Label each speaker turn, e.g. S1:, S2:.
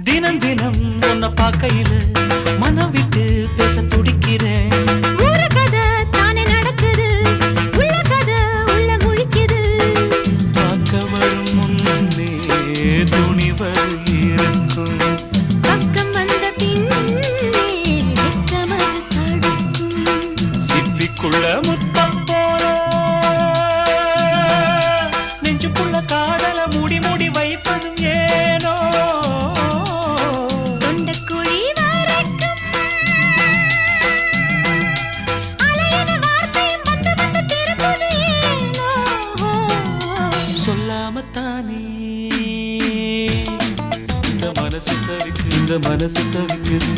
S1: தினம் தினம் உன்னை பார்க்கையில மனம் விட்டு பேச துடிக்கிறேன்.
S2: ஊர கதை தானே நடக்குது, உள்ள கதை உள்ள முழிக்குது.
S1: பார்க்க வரும் முன்னே துணிவர் இருக்கும்,
S2: பக்கம் வந்த பின்னே வெட்கமது தடுக்கும்.
S1: சிப்பிக்குள்ள முத்தம் போல நெஞ்சுக்குள்ள காதல மூடி மூடி வைப்பதும் ஏனோ.
S2: தொண்டக்குழி வரைக்கும் அலையின வார்த்தையும் வந்து வந்து திரும்புது ஏனோ.
S1: சொல்லாமத்தானே இந்த மனசு தவிக்குது.